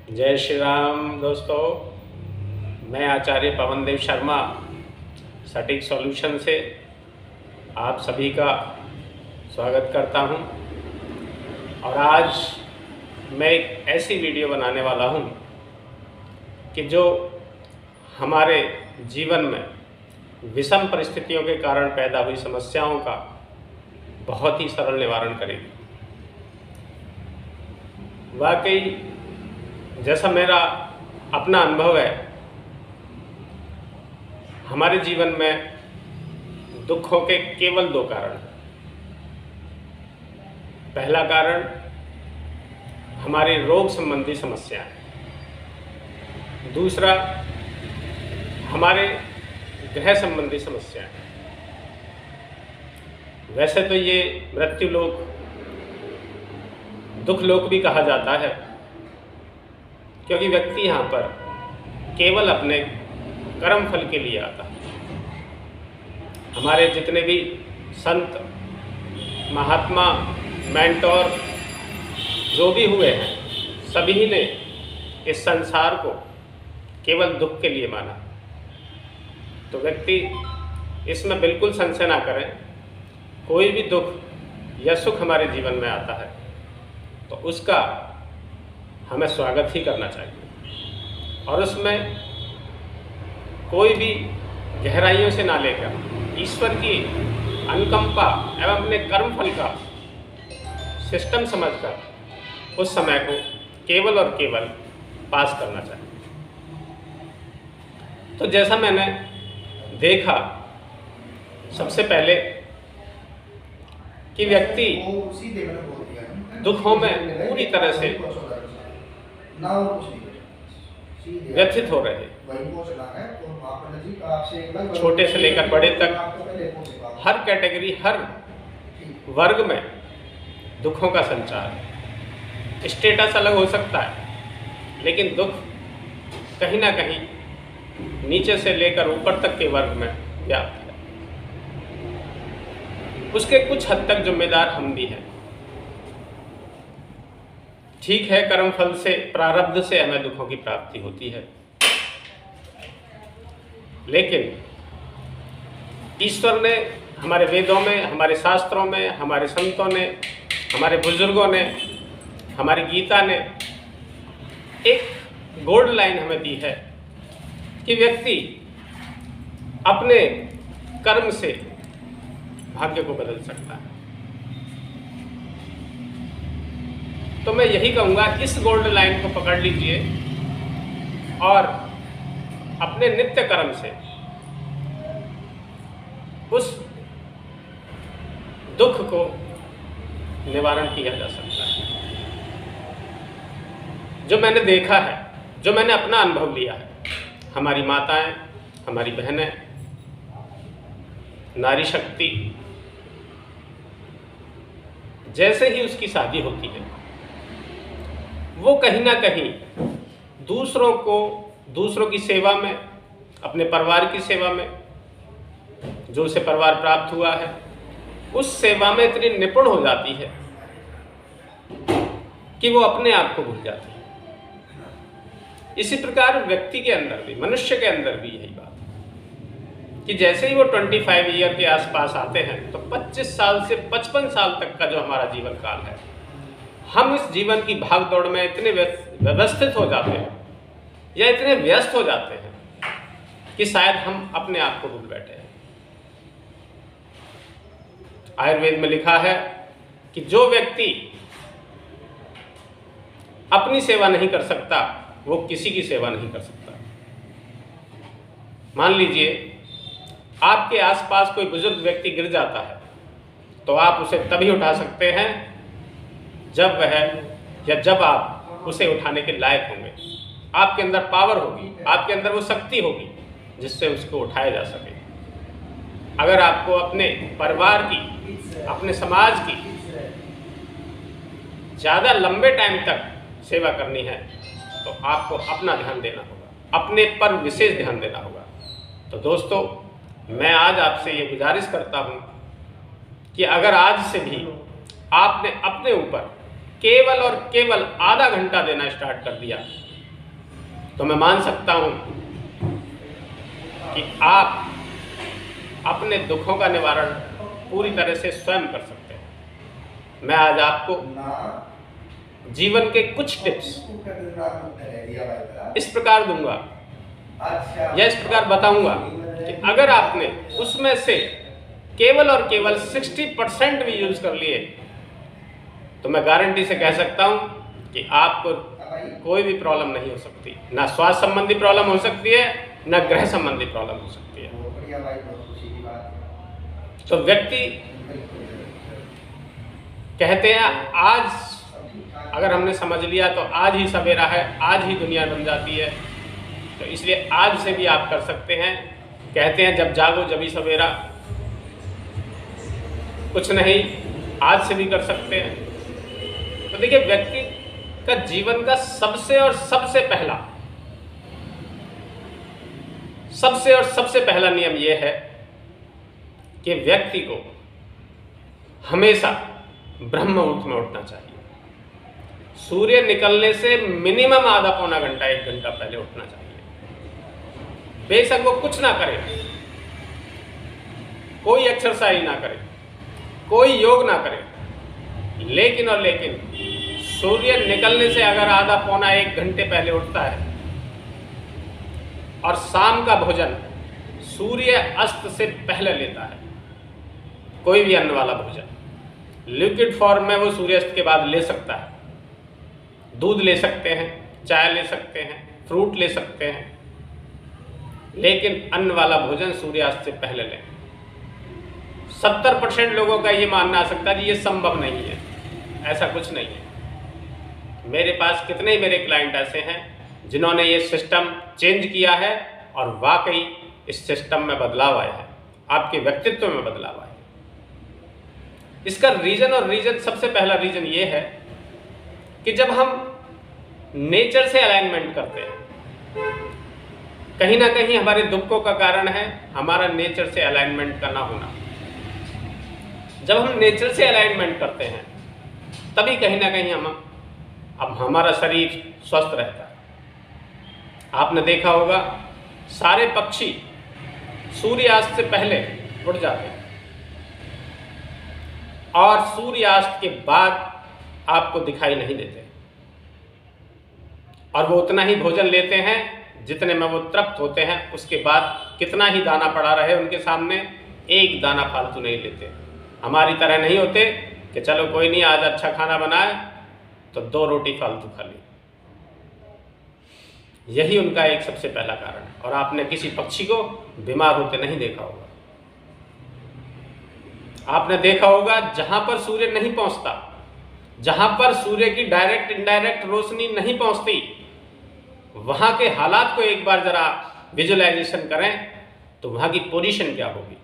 जय श्री राम दोस्तों। मैं आचार्य पवन देव शर्मा सटीक सॉल्यूशन से आप सभी का स्वागत करता हूं। और आज मैं एक ऐसी वीडियो बनाने वाला हूं कि जो हमारे जीवन में विषम परिस्थितियों के कारण पैदा हुई समस्याओं का बहुत ही सरल निवारण करेगी। वाकई जैसा मेरा अपना अनुभव है, हमारे जीवन में दुखों के केवल दो कारण हैं। पहला कारण हमारे रोग संबंधी समस्याएं, दूसरा हमारे ग्रह संबंधी समस्याएं। वैसे तो ये मृत्यु लोक, दुख लोक भी कहा जाता है, क्योंकि व्यक्ति यहाँ पर केवल अपने कर्म फल के लिए आता है। हमारे जितने भी संत, महात्मा, मेंटोर जो भी हुए हैं, सभी ने इस संसार को केवल दुख के लिए माना। तो व्यक्ति इसमें बिल्कुल संशय ना करें। कोई भी दुख या सुख हमारे जीवन में आता है तो उसका हमें स्वागत ही करना चाहिए, और उसमें कोई भी गहराइयों से ना लेकर ईश्वर की अनुकंपा एवं अपने कर्म फल का सिस्टम समझकर उस समय को केवल और केवल पास करना चाहिए। तो जैसा मैंने देखा, सबसे पहले कि व्यक्ति दुखों में पूरी तरह से व्यथित हो रहे, छोटे से लेकर बड़े तक हर कैटेगरी, हर वर्ग में दुखों का संचार है। स्टेटस अलग हो सकता है, लेकिन दुख कहीं ना कहीं नीचे से लेकर ऊपर तक के वर्ग में व्याप्त है। उसके कुछ हद तक जिम्मेदार हम भी हैं। ठीक है, कर्म फल से, प्रारब्ध से हमें दुखों की प्राप्ति होती है, लेकिन ईश्वर ने हमारे वेदों में, हमारे शास्त्रों में, हमारे संतों ने, हमारे बुजुर्गों ने, हमारी गीता ने एक गोल्ड लाइन हमें दी है कि व्यक्ति अपने कर्म से भाग्य को बदल सकता है। तो मैं यही कहूँगा, इस गोल्ड लाइन को पकड़ लीजिए और अपने नित्य कर्म से उस दुख को निवारण किया जा सकता है। जो मैंने देखा है, जो मैंने अपना अनुभव लिया है, हमारी माताएं, हमारी बहनें, नारी शक्ति, जैसे ही उसकी शादी होती है, वो कहीं ना कहीं दूसरों की सेवा में, अपने परिवार की सेवा में, जो उसे परिवार प्राप्त हुआ है, उस सेवा में इतनी निपुण हो जाती है कि वो अपने आप को भूल जाती है। इसी प्रकार व्यक्ति के अंदर भी, मनुष्य के अंदर भी यही बात है कि जैसे ही वो 25 ईयर के आसपास आते हैं तो 25 साल से 55 साल तक का जो हमारा जीवन काल है, हम इस जीवन की भाग दौड़ में इतने व्यवस्थित हो जाते हैं या इतने व्यस्त हो जाते हैं कि शायद हम अपने आप को भूल बैठे हैं। आयुर्वेद में लिखा है कि जो व्यक्ति अपनी सेवा नहीं कर सकता, वो किसी की सेवा नहीं कर सकता। मान लीजिए आपके आसपास कोई बुजुर्ग व्यक्ति गिर जाता है, तो आप उसे तभी उठा सकते हैं जब आप उसे उठाने के लायक होंगे। आपके अंदर पावर होगी, आपके अंदर वो शक्ति होगी जिससे उसको उठाया जा सके। अगर आपको अपने परिवार की, अपने समाज की ज़्यादा लंबे टाइम तक सेवा करनी है तो आपको अपना ध्यान देना होगा, अपने पर विशेष ध्यान देना होगा। तो दोस्तों, मैं आज आपसे ये गुजारिश करता हूँ कि अगर आज से भी आपने अपने ऊपर केवल और केवल आधा घंटा देना स्टार्ट कर दिया तो मैं मान सकता हूँ कि आप अपने दुखों का निवारण पूरी तरह से स्वयं कर सकते हैं। मैं आज आपको जीवन के कुछ टिप्स इस प्रकार दूंगा या इस प्रकार बताऊंगा कि अगर आपने उसमें से केवल और केवल 60% भी यूज कर लिए तो मैं गारंटी से कह सकता हूं कि आपको कोई भी प्रॉब्लम नहीं हो सकती। ना स्वास्थ्य संबंधी प्रॉब्लम हो सकती है, ना ग्रह संबंधी प्रॉब्लम हो सकती है। तो व्यक्ति कहते हैं आज अगर हमने समझ लिया तो आज ही सवेरा है, आज ही दुनिया बन जाती है। तो इसलिए आज से भी आप कर सकते हैं। कहते हैं जब जागो जब ही सवेरा, कुछ नहीं आज से भी कर सकते हैं। तो देखिए व्यक्ति का जीवन का सबसे और सबसे पहला नियम यह है कि व्यक्ति को हमेशा ब्रह्म मुहूर्त में उठना चाहिए। सूर्य निकलने से मिनिमम आधा पौना घंटा 1 घंटा पहले उठना चाहिए। बेशक वो कुछ ना करे, कोई एक्सरसाइज ना करे, कोई योग ना करे, लेकिन सूर्य निकलने से अगर आधा पौना 1 घंटे पहले उठता है और शाम का भोजन सूर्य अस्त से पहले लेता है, कोई भी अन्न वाला भोजन लिक्विड फॉर्म में वो सूर्यास्त के बाद ले सकता है। दूध ले सकते हैं, चाय ले सकते हैं, फ्रूट ले सकते हैं, लेकिन अन्न वाला भोजन सूर्यास्त से पहले लें। 70% लोगों का ये मानना आ सकता है कि ये संभव नहीं है। ऐसा कुछ नहीं है। मेरे पास कितने ही मेरे क्लाइंट ऐसे हैं जिन्होंने ये सिस्टम चेंज किया है और वाकई इस सिस्टम में बदलाव आया है, आपके व्यक्तित्व में बदलाव आया है। इसका रीजन सबसे पहला रीजन ये है कि जब हम नेचर से अलाइनमेंट करते हैं, कहीं ना कहीं हमारे दुखों का कारण है हमारा नेचर से अलाइनमेंट का ना होना। जब हम नेचर से अलाइनमेंट करते हैं तभी कहीं ना कहीं अब हमारा शरीर स्वस्थ रहता है। आपने देखा होगा सारे पक्षी सूर्यास्त से पहले उड़ जाते हैं और सूर्यास्त के बाद आपको दिखाई नहीं देते, और वो उतना ही भोजन लेते हैं जितने में वो तृप्त होते हैं। उसके बाद कितना ही दाना पड़ा रहे उनके सामने, एक दाना फालतू नहीं लेते। हमारी तरह नहीं होते कि चलो कोई नहीं आज अच्छा खाना बनाए तो 2 रोटी फालतू खा ली। यही उनका एक सबसे पहला कारण है। और आपने किसी पक्षी को बीमार होते नहीं देखा होगा। आपने देखा होगा जहां पर सूर्य नहीं पहुंचता, जहां पर सूर्य की डायरेक्ट इनडायरेक्ट रोशनी नहीं पहुंचती, वहां के हालात को एक बार जरा विजुअलाइजेशन करें तो वहां की पोजीशन क्या होगी।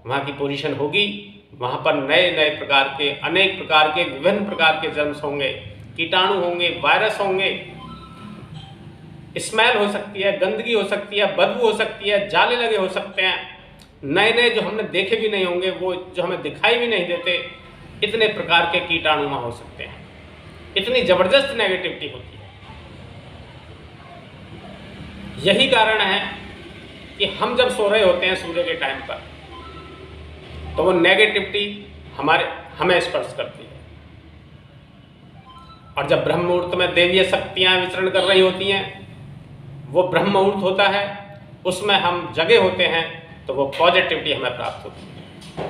वहां की पोजीशन होगी, वहां पर नए नए प्रकार के, अनेक प्रकार के, विभिन्न प्रकार के जर्म्स होंगे, कीटाणु होंगे, वायरस होंगे, स्मेल हो सकती है, गंदगी हो सकती है, बदबू हो सकती है, जाले लगे हो सकते हैं, नए नए जो हमने देखे भी नहीं होंगे, वो जो हमें दिखाई भी नहीं देते, इतने प्रकार के कीटाणु वहां हो सकते हैं। इतनी जबरदस्त नेगेटिविटी होती है। यही कारण है कि हम जब सो रहे होते हैं सूर्य के टाइम पर तो वो नेगेटिविटी हमें स्पर्श करती है। और जब ब्रह्म मुहूर्त में देवीय शक्तियां विचरण कर रही होती हैं, वो ब्रह्म मुहूर्त होता है, उसमें हम जगे होते हैं, तो वो पॉजिटिविटी हमें प्राप्त होती है।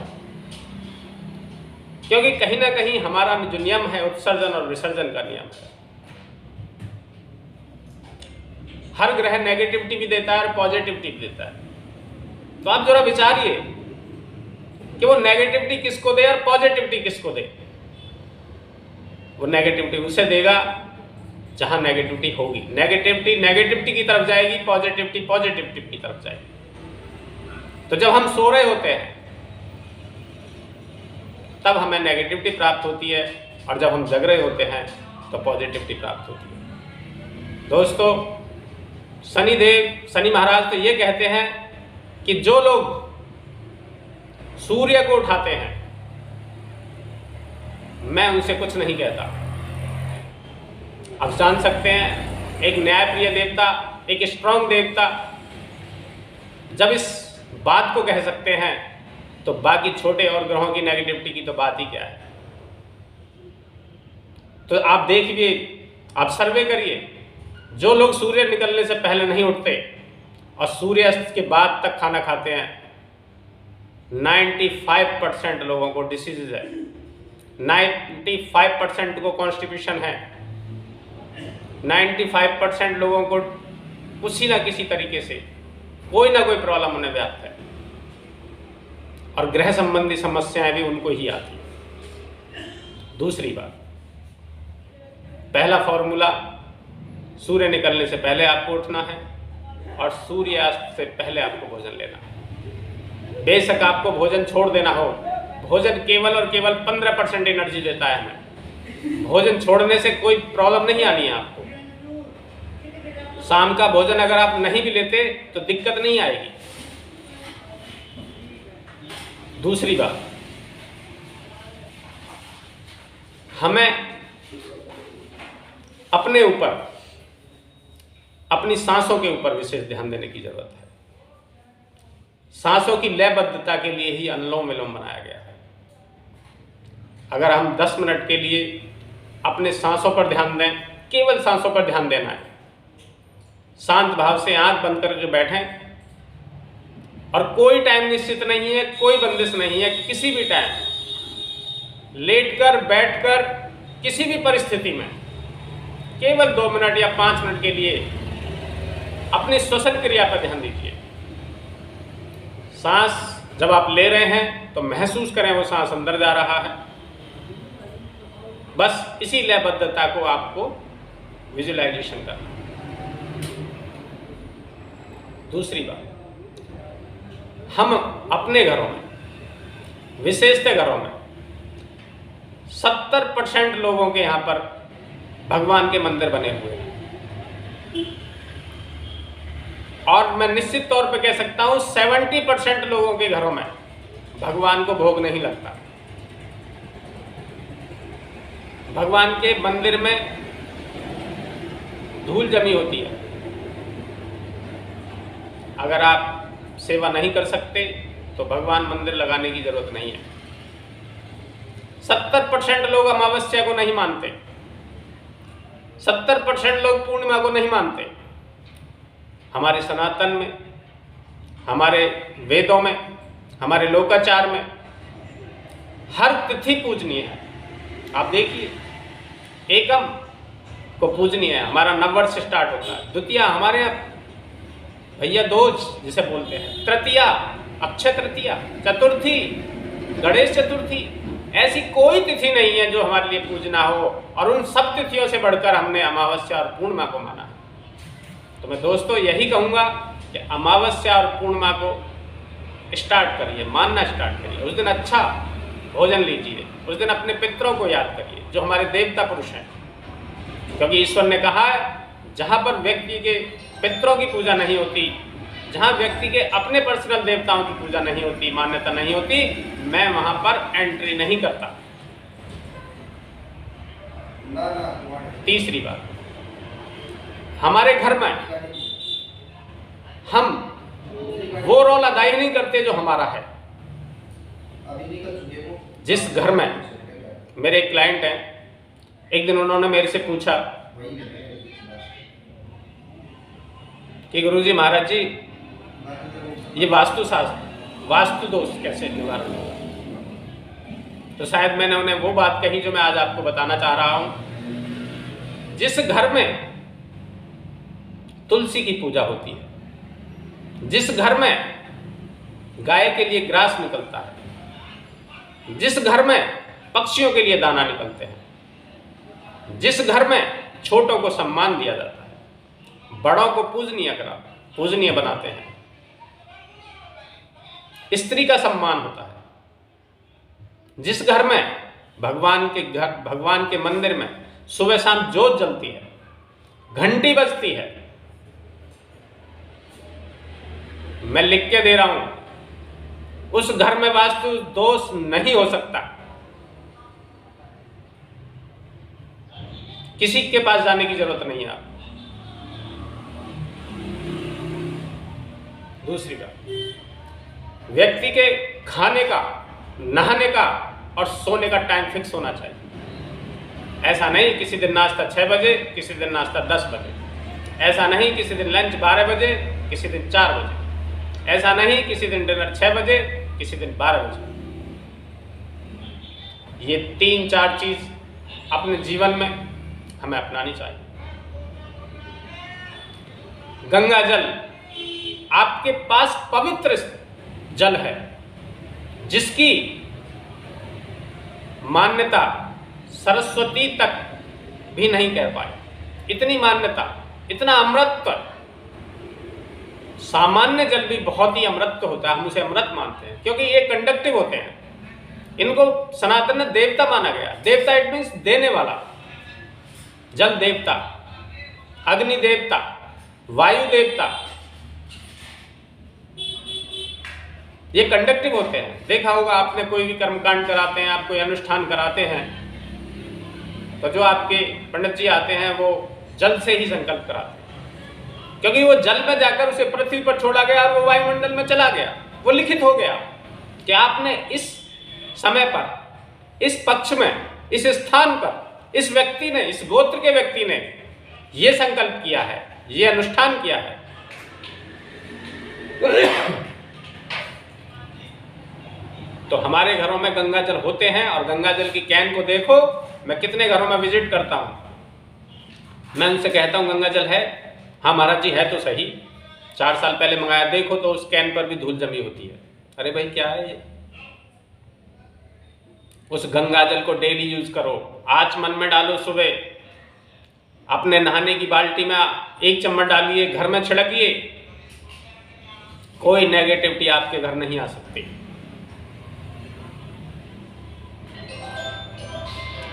क्योंकि कहीं ना कहीं हमारा जो नियम है उत्सर्जन और विसर्जन का नियम है। हर ग्रह नेगेटिविटी भी देता है और पॉजिटिविटी भी देता है। तो आप जरा विचारिए कि वो नेगेटिविटी किसको दे और पॉजिटिविटी किसको दे। वो नेगेटिविटी उसे देगा जहां नेगेटिविटी होगी। नेगेटिविटी की तरफ जाएगी, पॉजिटिविटी की तरफ जाएगी। तो जब हम सो रहे होते हैं तब हमें नेगेटिविटी प्राप्त होती है, और जब हम जग रहे होते हैं तो पॉजिटिविटी प्राप्त होती है। दोस्तों, शनि महाराज तो ये कहते हैं कि जो लोग सूर्य को उठाते हैं, मैं उनसे कुछ नहीं कहता। आप जान सकते हैं एक न्यायप्रिय देवता, एक स्ट्रांग देवता। जब इस बात को कह सकते हैं तो बाकी छोटे और ग्रहों की नेगेटिविटी की तो बात ही क्या है। तो आप देखिए, आप सर्वे करिए, जो लोग सूर्य निकलने से पहले नहीं उठते और सूर्यास्त के बाद तक खाना खाते हैं, 95% लोगों को डिसीज है, 95% को कॉन्स्टिपेशन है, 95% लोगों को किसी ना किसी तरीके से कोई ना कोई प्रॉब्लम उन्हें व्याप्त है, और ग्रह संबंधी समस्याएं भी उनको ही आती है। दूसरी बात, पहला फॉर्मूला, सूर्य निकलने से पहले आपको उठना है और सूर्यास्त से पहले आपको भोजन लेना है। बेशक आपको भोजन छोड़ देना हो, भोजन केवल और केवल 15% एनर्जी देता है हमें। भोजन छोड़ने से कोई प्रॉब्लम नहीं आनी है आपको। शाम का भोजन अगर आप नहीं भी लेते तो दिक्कत नहीं आएगी। दूसरी बात, हमें अपने ऊपर, अपनी सांसों के ऊपर विशेष ध्यान देने की जरूरत है। सांसों की लयबद्धता के लिए ही अनुलोम विलोम बनाया गया है। अगर हम 10 मिनट के लिए अपने सांसों पर ध्यान दें, केवल सांसों पर ध्यान देना है, शांत भाव से आंख बंद करके बैठें, और कोई टाइम निश्चित नहीं है, कोई बंदिश नहीं है, किसी भी टाइम लेटकर बैठकर किसी भी परिस्थिति में केवल 2 मिनट या 5 मिनट के लिए अपनी श्वसन क्रिया पर ध्यान दीजिए। सांस जब आप ले रहे हैं तो महसूस करें वो सांस अंदर जा रहा है। बस इसी लयबद्धता को आपको विजुअलाइजेशन करना। दूसरी बात, हम अपने घरों में, विशेषतः घरों में 70% लोगों के यहां पर भगवान के मंदिर बने हुए हैं, और मैं निश्चित तौर पे कह सकता हूं 70% लोगों के घरों में भगवान को भोग नहीं लगता। भगवान के मंदिर में धूल जमी होती है। अगर आप सेवा नहीं कर सकते तो भगवान मंदिर लगाने की जरूरत नहीं है। 70% लोग अमावस्या को नहीं मानते, 70% लोग पूर्णिमा को नहीं मानते। हमारे सनातन में, हमारे वेदों में, हमारे लोकाचार में हर तिथि पूजनीय है। आप देखिए, एकम को पूजनीय है, हमारा नववर्ष स्टार्ट होता है। द्वितीया हमारे यहाँ भैया दोज जिसे बोलते हैं, तृतीया अक्षय तृतीया, चतुर्थी गणेश चतुर्थी, ऐसी कोई तिथि नहीं है जो हमारे लिए पूजना हो, और उन सब तिथियों से बढ़कर हमने अमावस्या और पूर्णिमा को माना है। तो मैं दोस्तों यही कहूँगा कि अमावस्या और पूर्णिमा को स्टार्ट करिए, मानना स्टार्ट करिए। उस दिन अच्छा भोजन लीजिए, उस दिन अपने पितरों को याद करिए जो हमारे देवता पुरुष हैं, क्योंकि ईश्वर ने कहा है जहाँ पर व्यक्ति के पितरों की पूजा नहीं होती, जहाँ व्यक्ति के अपने पर्सनल देवताओं की पूजा नहीं होती, मान्यता नहीं होती, मैं वहाँ पर एंट्री नहीं करता। तीसरी बात, हमारे घर में हम वो रोल अदा ही नहीं करते जो हमारा है। जिस घर में, मेरे एक क्लाइंट हैं, एक दिन उन्होंने मेरे से पूछा कि गुरुजी महाराज जी, ये वास्तु दोष कैसे निवारण होगा? तो शायद मैंने उन्हें वो बात कही जो मैं आज आपको बताना चाह रहा हूं। जिस घर में तुलसी की पूजा होती है, जिस घर में गाय के लिए ग्रास निकलता है, जिस घर में पक्षियों के लिए दाना निकलते हैं, जिस घर में छोटों को सम्मान दिया जाता है, बड़ों को पूजनीय बनाते हैं, स्त्री का सम्मान होता है, जिस घर में भगवान के मंदिर में सुबह शाम जोत जलती है, घंटी बजती है, मैं लिख के दे रहा हूं, उस घर में वास्तु दोष नहीं हो सकता। किसी के पास जाने की जरूरत नहीं है। दूसरी बात, व्यक्ति के खाने का, नहाने का और सोने का टाइम फिक्स होना चाहिए। ऐसा नहीं किसी दिन नाश्ता 6 बजे, किसी दिन नाश्ता 10 बजे, ऐसा नहीं किसी दिन लंच 12 बजे, किसी दिन 4 बजे, ऐसा नहीं किसी दिन डिनर 6 बजे, किसी दिन 12 बजे। ये 3-4 चीज अपने जीवन में हमें अपनानी चाहिए। गंगा जल आपके पास पवित्र जल है, जिसकी मान्यता सरस्वती तक भी नहीं कह पाए। इतनी मान्यता, इतना अमृत। सामान्य जल भी बहुत ही अमृत होता है, हम उसे अमृत मानते हैं क्योंकि ये कंडक्टिव होते हैं। इनको सनातन में देवता माना गया। देवता इट मीन्स देने वाला। जल देवता, अग्नि देवता, वायु देवता, ये कंडक्टिव होते हैं। देखा होगा आपने, कोई भी कर्मकांड कराते हैं, आप कोई अनुष्ठान कराते हैं, तो जो आपके पंडित जी आते हैं वो जल से ही संकल्प कराते हैं, क्योंकि वो जल में जाकर उसे पृथ्वी पर छोड़ा गया और वो वायुमंडल में चला गया। वो लिखित हो गया कि आपने इस समय पर, इस पक्ष में, इस स्थान पर, इस व्यक्ति ने, इस गोत्र के व्यक्ति ने ये संकल्प किया है, ये अनुष्ठान किया है। तो हमारे घरों में गंगा जल होते हैं और गंगा जल की कैन को देखो, मैं कितने घरों में विजिट करता हूं, मैं उनसे कहता हूं गंगा जल है? हाँ महाराज जी है तो सही, 4 साल पहले मंगाया, देखो तो उस कैन पर भी धूल जमी होती है। अरे भाई क्या है ये? उस गंगा जल को डेली यूज करो, आचमन में डालो, सुबह अपने नहाने की बाल्टी में 1 चम्मच डालिए, घर में छिड़किए, कोई नेगेटिविटी आपके घर नहीं आ सकती।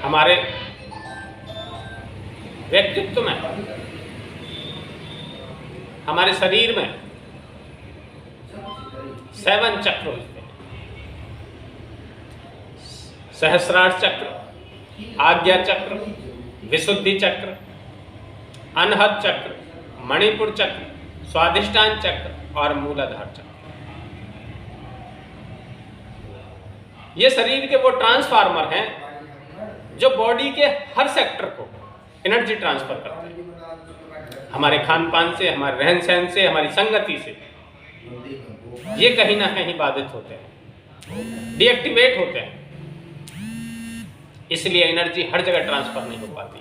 हमारे व्यक्तित्व में, हमारे शरीर में 7 चक्र होते हैं। सहस्रार चक्र, आज्ञा चक्र, विशुद्धि चक्र, अनहद चक्र, मणिपुर चक्र, स्वादिष्टान चक्र और मूलाधार चक्र। ये शरीर के वो ट्रांसफार्मर हैं जो बॉडी के हर सेक्टर को एनर्जी ट्रांसफर करते हैं। हमारे खान पान से, हमारे रहन सहन से, हमारी संगति से ये कहीं ना कहीं बाधित होते हैं, डीएक्टिवेट होते हैं। इसलिए एनर्जी हर जगह ट्रांसफर नहीं हो पाती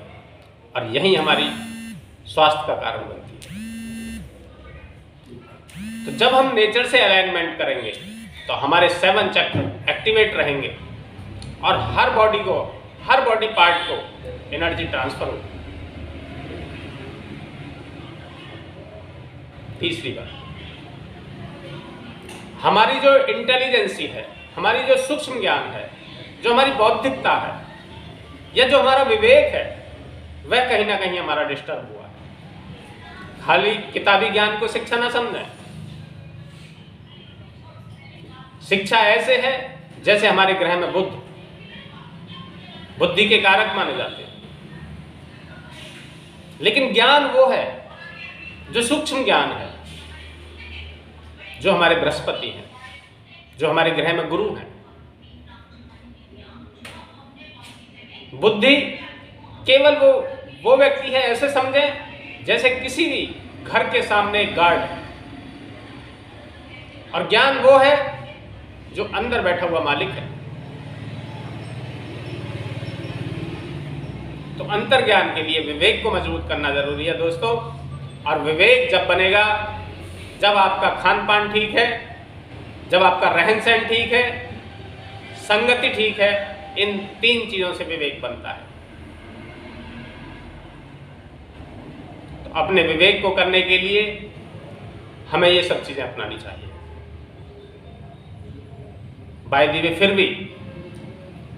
और यही हमारी स्वास्थ्य का कारण बनती है। तो जब हम नेचर से अलाइनमेंट करेंगे तो हमारे 7 चक्र एक्टिवेट रहेंगे और हर बॉडी पार्ट को एनर्जी ट्रांसफर होगी। तीसरी बात, हमारी जो इंटेलिजेंसी है, हमारी जो सूक्ष्म ज्ञान है, जो हमारी बौद्धिकता है या जो हमारा विवेक है, वह कहीं ना कहीं हमारा डिस्टर्ब हुआ है। खाली किताबी ज्ञान को शिक्षा ना समझें। शिक्षा ऐसे है जैसे हमारे ग्रह में बुद्धि के कारक माने जाते हैं, लेकिन ज्ञान वो है जो सूक्ष्म ज्ञान है, जो हमारे बृहस्पति हैं, जो हमारे ग्रह में गुरु हैं। बुद्धि केवल वो व्यक्ति है, ऐसे समझें जैसे किसी भी घर के सामने एक गार्ड है, और ज्ञान वो है जो अंदर बैठा हुआ मालिक है। तो अंतर ज्ञान के लिए विवेक को मजबूत करना जरूरी है दोस्तों। और विवेक जब बनेगा, जब आपका खान पान ठीक है, जब आपका रहन सहन ठीक है, संगति ठीक है, इन 3 चीजों से विवेक बनता है। तो अपने विवेक को करने के लिए हमें ये सब चीजें अपनानी चाहिए। बाय द वे, फिर भी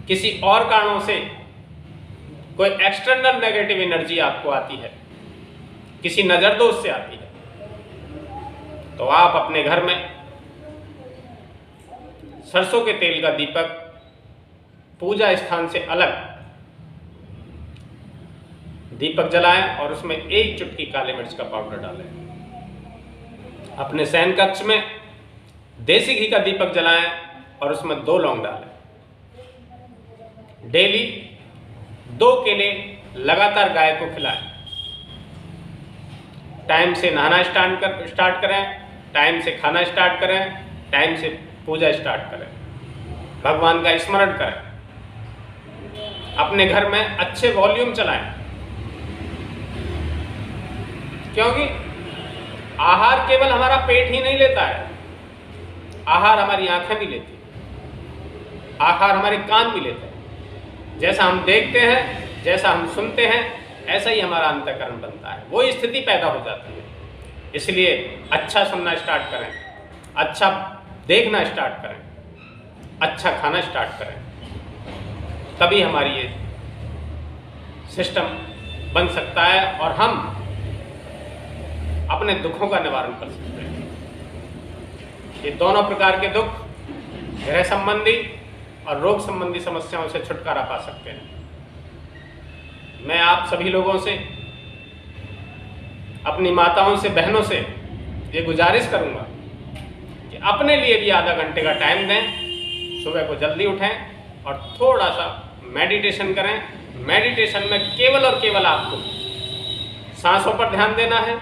किसी और कारणों से कोई एक्सटर्नल नेगेटिव एनर्जी आपको आती है, किसी नजर दोष से आती है, तो आप अपने घर में सरसों के तेल का दीपक पूजा स्थान से अलग दीपक जलाएं और उसमें 1 चुटकी काले मिर्च का पाउडर डालें। अपने शयन कक्ष में देसी घी का दीपक जलाएं और उसमें 2 लौंग डालें। डेली 2 केले लगातार गाय को खिलाएं। टाइम से नहाना स्टार्ट करें, टाइम से खाना स्टार्ट करें, टाइम से पूजा स्टार्ट करें, भगवान का स्मरण करें। अपने घर में अच्छे वॉल्यूम चलाएं, क्योंकि आहार केवल हमारा पेट ही नहीं लेता है, आहार हमारी आंखें भी लेती है, आहार हमारे कान भी लेते हैं। जैसा हम देखते हैं, जैसा हम सुनते हैं, ऐसा ही हमारा अंतःकरण बनता है, वो स्थिति पैदा हो जाती है। इसलिए अच्छा सुनना स्टार्ट करें, अच्छा देखना स्टार्ट करें, अच्छा खाना स्टार्ट करें, तभी हमारी ये सिस्टम बन सकता है और हम अपने दुखों का निवारण कर सकते हैं। ये दोनों प्रकार के दुख, गृह संबंधी और रोग संबंधी समस्याओं से छुटकारा पा सकते हैं। मैं आप सभी लोगों से, अपनी माताओं से, बहनों से ये गुजारिश करूंगा कि अपने लिए भी आधा घंटे का टाइम दें, सुबह को जल्दी उठें और थोड़ा सा मेडिटेशन करें। मेडिटेशन में केवल और केवल आपको सांसों पर ध्यान देना है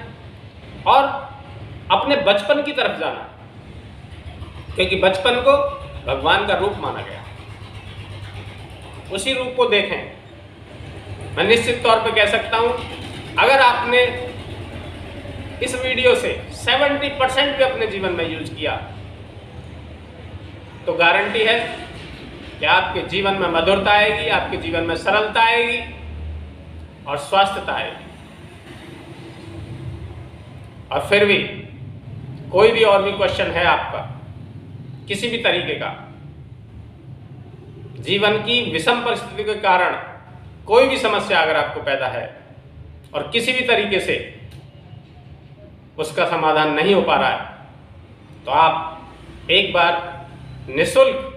और अपने बचपन की तरफ जाना है, क्योंकि बचपन को भगवान का रूप माना गया। उसी रूप को देखें। मैं निश्चित तौर पे कह सकता हूं, अगर आपने इस वीडियो से 70% भी अपने जीवन में यूज किया तो गारंटी है कि आपके जीवन में मधुरता आएगी, आपके जीवन में सरलता आएगी और स्वास्थ्यता आएगी। और फिर भी कोई भी और भी क्वेश्चन है आपका, किसी भी तरीके का, जीवन की विषम परिस्थिति के कारण कोई भी समस्या अगर आपको पैदा है और किसी भी तरीके से उसका समाधान नहीं हो पा रहा है, तो आप एक बार निःशुल्क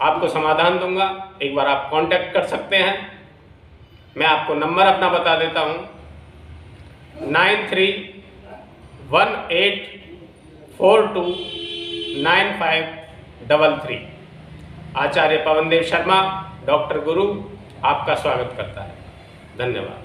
आपको समाधान दूंगा। एक बार आप कांटेक्ट कर सकते हैं। मैं आपको नंबर अपना बता देता हूं, 9318429533। आचार्य पवनदेव शर्मा, डॉक्टर गुरु आपका स्वागत करता है। धन्यवाद।